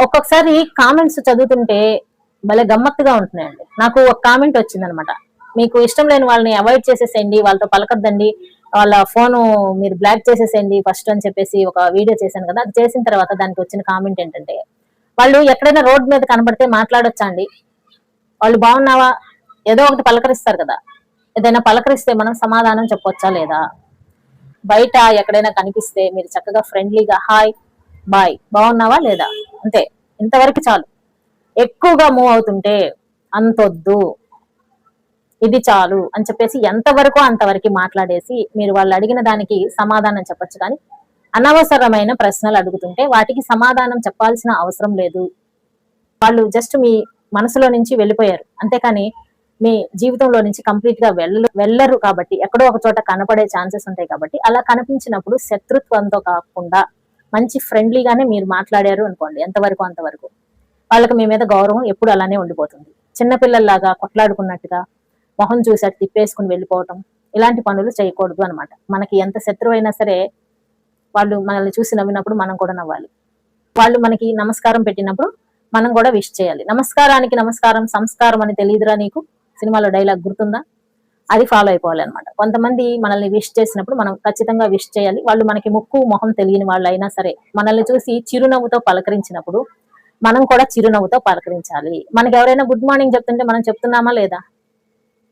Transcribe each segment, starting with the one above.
ఒక్కొక్కసారి కామెంట్స్ చదువుతుంటే భలే గమ్మత్తుగా ఉంటున్నాయండి. నాకు ఒక కామెంట్ వచ్చిందనమాట, మీకు ఇష్టం లేని వాళ్ళని అవాయిడ్ చేసేసేయండి, వాళ్ళతో పలకద్దండి, వాళ్ళ ఫోను మీరు బ్లాక్ చేసేసేయండి ఫస్ట్ అని చెప్పేసి ఒక వీడియో చేశాను కదా. అది చేసిన తర్వాత దానికి వచ్చిన కామెంట్ ఏంటంటే, వాళ్ళు ఎక్కడైనా రోడ్ మీద కనబడితే మాట్లాడొచ్చా అండి, వాళ్ళు బాగున్నావా ఏదో ఒకటి పలకరిస్తారు కదా, ఏదైనా పలకరిస్తే మనం సమాధానం చెప్పొచ్చా లేదా, బయట ఎక్కడైనా కనిపిస్తే మీరు చక్కగా ఫ్రెండ్లీగా హాయ్ బాయ్ బాగున్నావా లేదా, అంతే, ఇంతవరకు చాలు. ఎక్కువగా మూవ్ అవుతుంటే అంతొద్దు, ఇది చాలు అని చెప్పేసి ఎంతవరకు అంతవరకు మాట్లాడేసి మీరు వాళ్ళు అడిగిన దానికి సమాధానం చెప్పొచ్చు. కానీ అనవసరమైన ప్రశ్నలు అడుగుతుంటే వాటికి సమాధానం చెప్పాల్సిన అవసరం లేదు. వాళ్ళు జస్ట్ మీ మనసులో నుంచి వెళ్ళిపోయారు, అంతేకాని మీ జీవితంలో నుంచి కంప్లీట్ గా వెళ్ళరు. కాబట్టి ఎక్కడో ఒక చోట కనపడే ఛాన్సెస్ ఉంటాయి. కాబట్టి అలా కనిపించినప్పుడు శత్రుత్వంతో కాకుండా మంచి ఫ్రెండ్లీగానే మీరు మాట్లాడారు అనుకోండి, ఎంతవరకు అంతవరకు వాళ్ళకి మీ మీద గౌరవం ఎప్పుడు అలానే ఉండిపోతుంది. చిన్నపిల్లల్లాగా కొట్లాడుకున్నట్టుగా మొహం చూసాక తిప్పేసుకుని వెళ్ళిపోవటం, ఇలాంటి పనులు చేయకూడదు అనమాట. మనకి ఎంత శత్రువు అయినా సరే వాళ్ళు మనల్ని చూసి నవ్వినప్పుడు మనం కూడా నవ్వాలి. వాళ్ళు మనకి నమస్కారం పెట్టినప్పుడు మనం కూడా విష్ చేయాలి. నమస్కారానికి నమస్కారం సంస్కారం అని తెలియదురా నీకు, సినిమాలో డైలాగ్ గుర్తుందా, అది ఫాలో అయిపోవాలి అనమాట. కొంతమంది మనల్ని విష్ చేసినప్పుడు మనం ఖచ్చితంగా విష్ చేయాలి. వాళ్ళు మనకి ముక్కు మొహం తెలియని వాళ్ళు అయినా సరే మనల్ని చూసి చిరునవ్వుతో పలకరించినప్పుడు మనం కూడా చిరునవ్వుతో పలకరించాలి. మనకి ఎవరైనా గుడ్ మార్నింగ్ చెప్తుంటే మనం చెప్తున్నామా లేదా,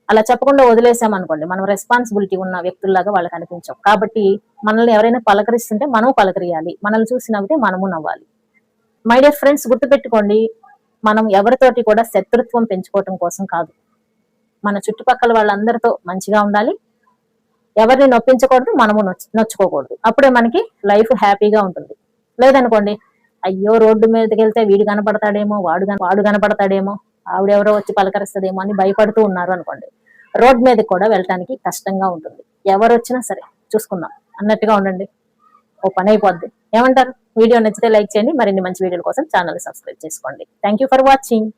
అలా చెప్పకుండా వదిలేసామనుకోండి మనం రెస్పాన్సిబిలిటీ ఉన్న వ్యక్తుల్లాగా వాళ్ళకి అనిపించం. కాబట్టి మనల్ని ఎవరైనా పలకరిస్తుంటే మనం పలకరియాలి, మనల్ని చూసి నవ్వితే మనము నవ్వాలి. మై డియర్ ఫ్రెండ్స్, గుర్తుపెట్టుకోండి, మనం ఎవరితోటి కూడా శత్రుత్వం పెంచుకోవటం కోసం కాదు, మన చుట్టుపక్కల వాళ్ళందరితో మంచిగా ఉండాలి, ఎవరిని నొప్పించకూడదు, మనము నొచ్చుకోకూడదు. అప్పుడే మనకి లైఫ్ హ్యాపీగా ఉంటుంది. లేదనుకోండి, అయ్యో రోడ్డు మీదకి వెళ్తే వీడు కనపడతాడేమో, వాడు కనపడతాడేమో, ఆవిడెవరో వచ్చి పలకరిస్తుందేమో అని భయపడుతూ ఉన్నారు అనుకోండి, రోడ్ మీద కూడా వెళ్ళటానికి కష్టంగా ఉంటుంది. ఎవరు వచ్చినా సరే చూసుకుందాం అన్నట్టుగా ఉండండి, ఓ పని అయిపోద్ది. ఏమంటారు? వీడియో నచ్చితే లైక్ చేయండి, మరిన్ని మంచి వీడియోల కోసం ఛానల్ సబ్స్క్రైబ్ చేసుకోండి. Thank you for watching.